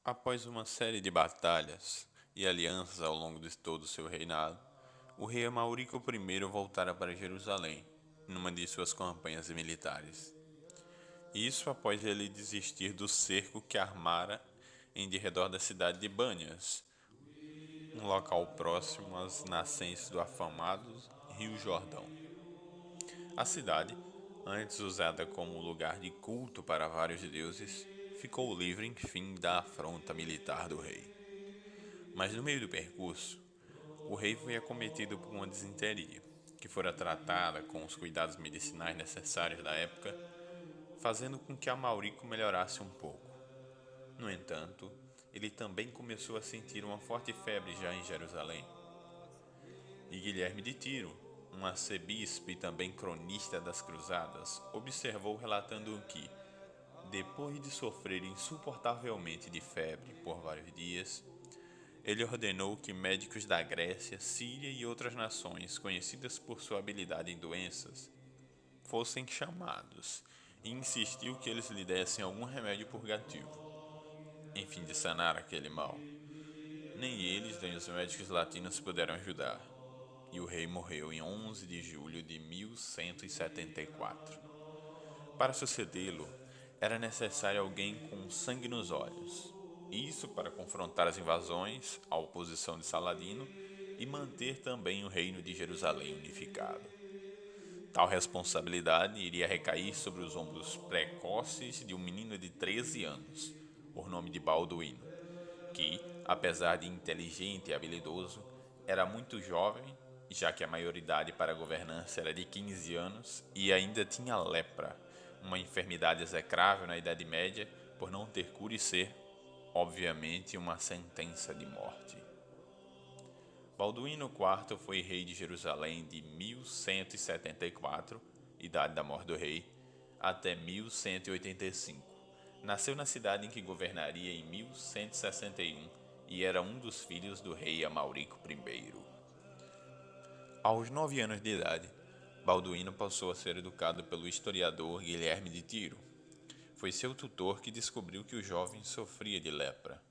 Após uma série de batalhas e alianças ao longo de todo o seu reinado, o rei Amaurico I voltara para Jerusalém, numa de suas campanhas militares. Isso após ele desistir do cerco que armara em derredor da cidade de Bânias, um local próximo às nascentes do afamado Rio Jordão. A cidade, antes usada como lugar de culto para vários deuses, ficou livre enfim da afronta militar do rei. Mas no meio do percurso, o rei foi acometido por uma disenteria, que fora tratada com os cuidados medicinais necessários da época, fazendo com que Amaurico melhorasse um pouco. No entanto, ele também começou a sentir uma forte febre já em Jerusalém. E Guilherme de Tiro, um arcebispo e também cronista das cruzadas, observou relatando que, depois de sofrer insuportavelmente de febre por vários dias, ele ordenou que médicos da Grécia, Síria e outras nações conhecidas por sua habilidade em doenças fossem chamados e insistiu que eles lhe dessem algum remédio purgativo, em fim de sanar aquele mal. Nem eles, nem os médicos latinos puderam ajudar, e o rei morreu em 11 de julho de 1174. Para sucedê-lo, era necessário alguém com sangue nos olhos, isso para confrontar as invasões, a oposição de Saladino e manter também o reino de Jerusalém unificado. Tal responsabilidade iria recair sobre os ombros precoces de um menino de 13 anos, por nome de Balduíno, que, apesar de inteligente e habilidoso, era muito jovem, já que a maioridade para a governança era de 15 anos e ainda tinha lepra, uma enfermidade execrável na Idade Média por não ter cura e ser, obviamente, uma sentença de morte. Balduíno IV foi rei de Jerusalém de 1174, idade da morte do rei, até 1185. Nasceu na cidade em que governaria em 1161 e era um dos filhos do rei Amaurico I. Aos 9 anos de idade, Balduíno passou a ser educado pelo historiador Guilherme de Tiro. Foi seu tutor que descobriu que o jovem sofria de lepra.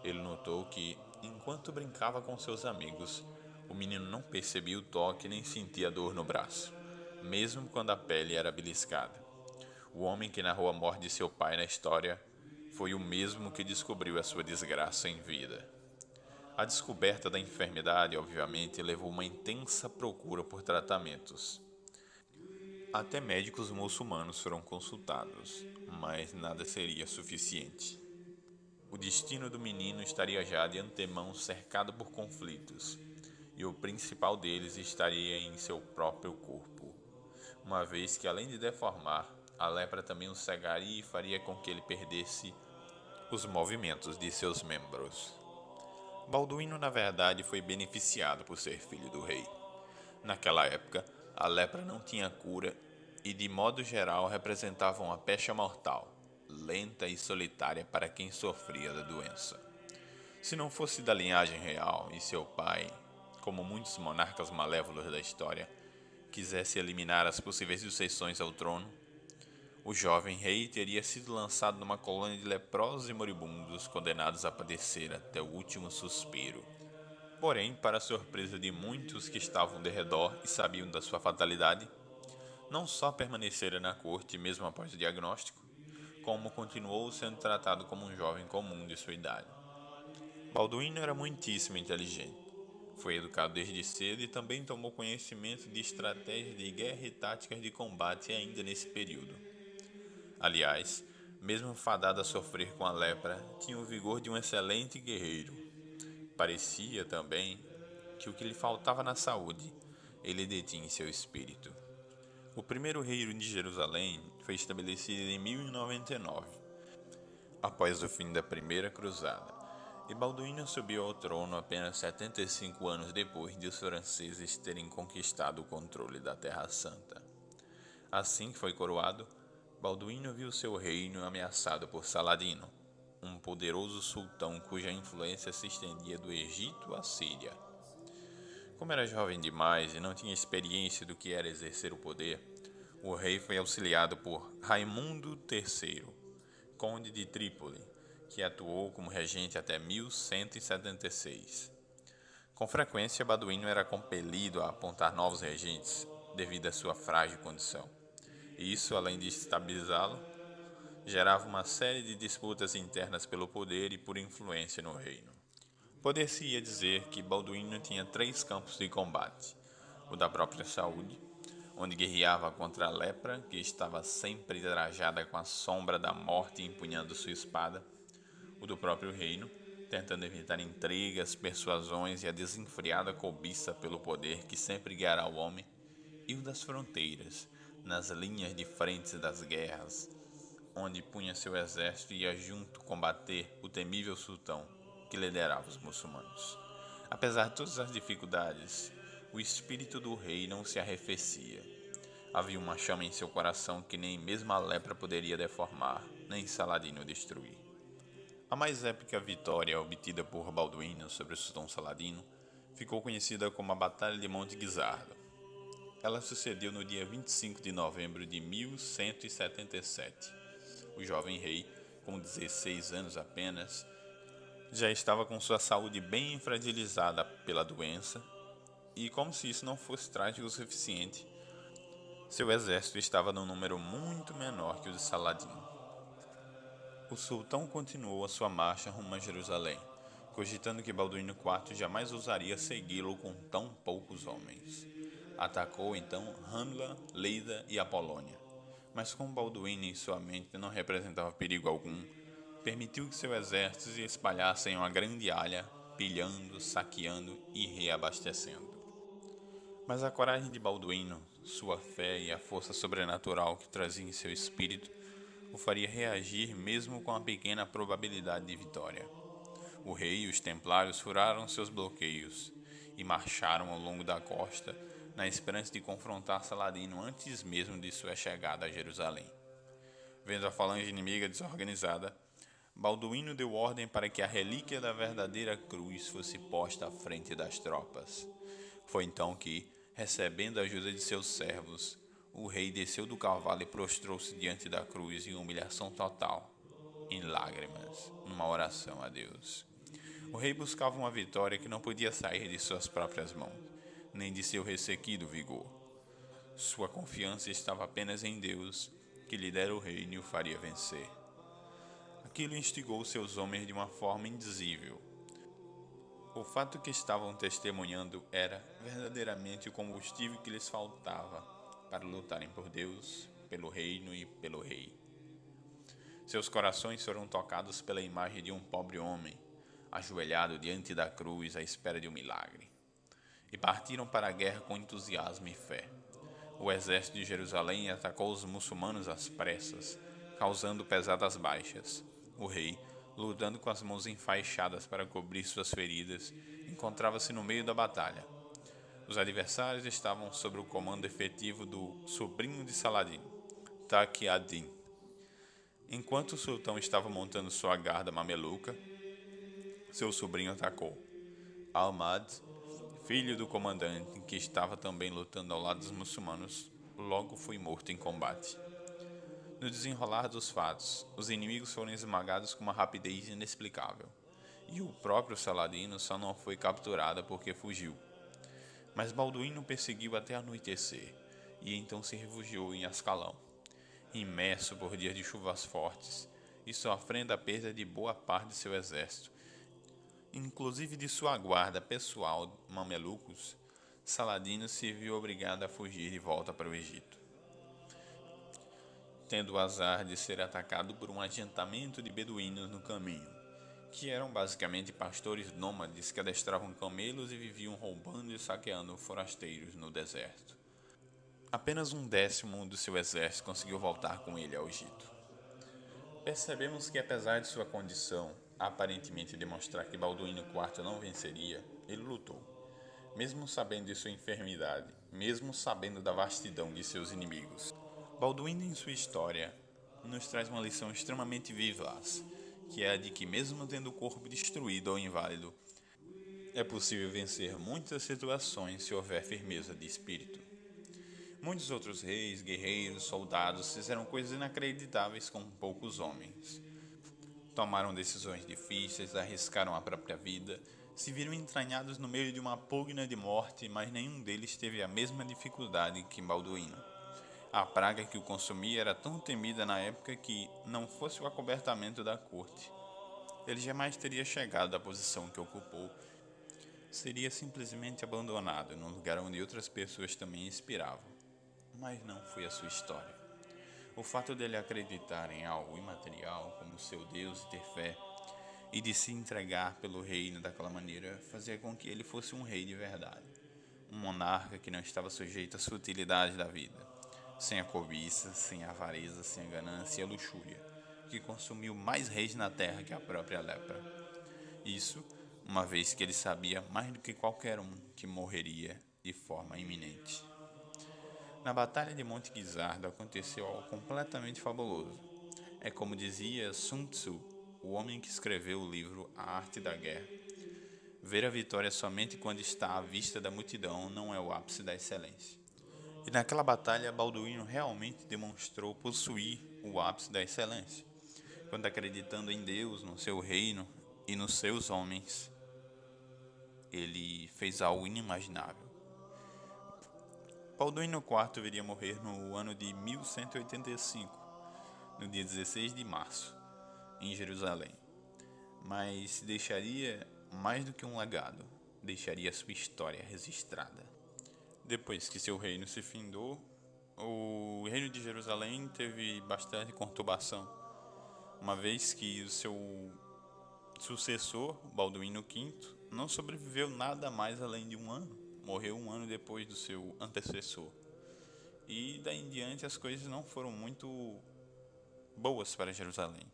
Ele notou que, enquanto brincava com seus amigos, o menino não percebia o toque nem sentia dor no braço, mesmo quando a pele era beliscada. O homem que narrou a morte de seu pai na história foi o mesmo que descobriu a sua desgraça em vida. A descoberta da enfermidade, obviamente, levou uma intensa procura por tratamentos. Até médicos muçulmanos foram consultados, mas nada seria suficiente. O destino do menino estaria já de antemão cercado por conflitos, e o principal deles estaria em seu próprio corpo, uma vez que, além de deformar, a lepra também o cegaria e faria com que ele perdesse os movimentos de seus membros. Balduíno, na verdade, foi beneficiado por ser filho do rei. Naquela época, a lepra não tinha cura e, de modo geral, representava uma pecha mortal, lenta e solitária para quem sofria da doença. Se não fosse da linhagem real e seu pai, como muitos monarcas malévolos da história, quisesse eliminar as possíveis sucessões ao trono, o jovem rei teria sido lançado numa colônia de leprosos e moribundos condenados a padecer até o último suspiro. Porém, para a surpresa de muitos que estavam de redor e sabiam da sua fatalidade, não só permanecera na corte mesmo após o diagnóstico, como continuou sendo tratado como um jovem comum de sua idade. Balduíno era muitíssimo inteligente. Foi educado desde cedo e também tomou conhecimento de estratégias de guerra e táticas de combate ainda nesse período. Aliás, mesmo fadado a sofrer com a lepra, tinha o vigor de um excelente guerreiro. Parecia também que o que lhe faltava na saúde, ele detinha em seu espírito. O primeiro rei de Jerusalém foi estabelecido em 1099, após o fim da Primeira Cruzada, e Balduíno subiu ao trono apenas 75 anos depois de os franceses terem conquistado o controle da Terra Santa. Assim que foi coroado, Balduíno viu seu reino ameaçado por Saladino, um poderoso sultão cuja influência se estendia do Egito à Síria. Como era jovem demais e não tinha experiência do que era exercer o poder, o rei foi auxiliado por Raimundo III, conde de Trípoli, que atuou como regente até 1176. Com frequência, Balduíno era compelido a apontar novos regentes devido à sua frágil condição. E isso, além de estabilizá-lo, gerava uma série de disputas internas pelo poder e por influência no reino. Poder-se-ia dizer que Balduíno tinha 3 campos de combate: o da própria saúde, onde guerreava contra a lepra, que estava sempre trajada com a sombra da morte empunhando sua espada; o do próprio reino, tentando evitar intrigas, persuasões e a desenfreada cobiça pelo poder que sempre guiará o homem; e o das fronteiras, nas linhas de frente das guerras, onde punha seu exército e ia junto combater o temível sultão que liderava os muçulmanos. Apesar de todas as dificuldades, o espírito do rei não se arrefecia. Havia uma chama em seu coração que nem mesmo a lepra poderia deformar, nem Saladino destruir. A mais épica vitória obtida por Balduíno sobre o sultão Saladino ficou conhecida como a Batalha de Monte Guisardo. Ela sucedeu no dia 25 de novembro de 1177. O jovem rei, com 16 anos apenas, já estava com sua saúde bem fragilizada pela doença e, como se isso não fosse trágico o suficiente, seu exército estava num número muito menor que o de Saladino. O sultão continuou a sua marcha rumo a Jerusalém, cogitando que Balduíno IV jamais ousaria segui-lo com tão poucos homens. Atacou então Ramla, Leida e Apolônia, mas como Balduíno em sua mente não representava perigo algum, permitiu que seu exército se espalhasse em uma grande área, pilhando, saqueando e reabastecendo. Mas a coragem de Balduíno, sua fé e a força sobrenatural que trazia em seu espírito o faria reagir mesmo com a pequena probabilidade de vitória. O rei e os templários furaram seus bloqueios e marcharam ao longo da costa na esperança de confrontar Saladino antes mesmo de sua chegada a Jerusalém. Vendo a falange inimiga desorganizada, Balduíno deu ordem para que a relíquia da verdadeira cruz fosse posta à frente das tropas. Foi então que, recebendo a ajuda de seus servos, o rei desceu do cavalo e prostrou-se diante da cruz em humilhação total, em lágrimas, numa oração a Deus. O rei buscava uma vitória que não podia sair de suas próprias mãos, nem de seu ressequido vigor. Sua confiança estava apenas em Deus, que lhe dera o reino e o faria vencer. Aquilo instigou seus homens de uma forma indizível. O fato que estavam testemunhando era verdadeiramente o combustível que lhes faltava para lutarem por Deus, pelo reino e pelo rei. Seus corações foram tocados pela imagem de um pobre homem, ajoelhado diante da cruz à espera de um milagre, e partiram para a guerra com entusiasmo e fé. O exército de Jerusalém atacou os muçulmanos às pressas, causando pesadas baixas. O rei, lutando com as mãos enfaixadas para cobrir suas feridas, encontrava-se no meio da batalha. Os adversários estavam sob o comando efetivo do sobrinho de Saladino, Taqi ad-Din. Enquanto o sultão estava montando sua guarda mameluca, seu sobrinho atacou. Ahmad, filho do comandante, que estava também lutando ao lado dos muçulmanos, logo foi morto em combate. No desenrolar dos fatos, os inimigos foram esmagados com uma rapidez inexplicável, e o próprio Saladino só não foi capturado porque fugiu. Mas Balduíno perseguiu até anoitecer, e então se refugiou em Ascalão. Imerso por dias de chuvas fortes, e sofrendo a perda de boa parte de seu exército, inclusive de sua guarda pessoal mamelucos, Saladino se viu obrigado a fugir de volta para o Egito, tendo o azar de ser atacado por um agentamento de beduínos no caminho, que eram basicamente pastores nômades que adestravam camelos e viviam roubando e saqueando forasteiros no deserto. Apenas 1/10 do seu exército conseguiu voltar com ele ao Egito. Percebemos que, apesar de sua condição aparentemente demonstrar que Balduíno IV não venceria, ele lutou, mesmo sabendo de sua enfermidade, mesmo sabendo da vastidão de seus inimigos. Balduíno, em sua história, nos traz uma lição extremamente vivaz, que é a de que, mesmo tendo o corpo destruído ou inválido, é possível vencer muitas situações se houver firmeza de espírito. Muitos outros reis, guerreiros, soldados fizeram coisas inacreditáveis com poucos homens. Tomaram decisões difíceis, arriscaram a própria vida, se viram entranhados no meio de uma pugna de morte, mas nenhum deles teve a mesma dificuldade que Balduíno. A praga que o consumia era tão temida na época que, não fosse o acobertamento da corte, ele jamais teria chegado à posição que ocupou. Seria simplesmente abandonado num lugar onde outras pessoas também inspiravam. Mas não foi a sua história. O fato dele acreditar em algo imaterial como seu Deus e ter fé, e de se entregar pelo reino daquela maneira, fazia com que ele fosse um rei de verdade. Um monarca que não estava sujeito às futilidades da vida, sem a cobiça, sem a avareza, sem a ganância e a luxúria, que consumiu mais reis na terra que a própria lepra. Isso, uma vez que ele sabia mais do que qualquer um que morreria de forma iminente. Na Batalha de Monte Guizardo aconteceu algo completamente fabuloso. É como dizia Sun Tzu, o homem que escreveu o livro A Arte da Guerra. Ver a vitória somente quando está à vista da multidão não é o ápice da excelência. E naquela batalha, Balduíno realmente demonstrou possuir o ápice da excelência, quando acreditando em Deus, no seu reino e nos seus homens, ele fez algo inimaginável. Balduíno IV viria a morrer no ano de 1185, no dia 16 de março, em Jerusalém. Mas deixaria mais do que um legado, deixaria sua história registrada. Depois que seu reino se findou, o reino de Jerusalém teve bastante conturbação, uma vez que o seu sucessor, Balduíno V, não sobreviveu nada mais além de um ano. Morreu um ano depois do seu antecessor. E daí em diante as coisas não foram muito boas para Jerusalém.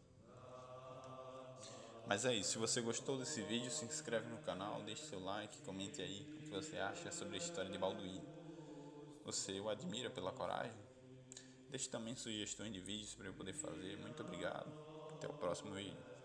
Mas é isso, se você gostou desse vídeo, se inscreve no canal, deixe seu like, comente aí o que você acha sobre a história de Balduíno. Você o admira pela coragem? Deixe também sugestões de vídeos para eu poder fazer. Muito obrigado. Até o próximo vídeo.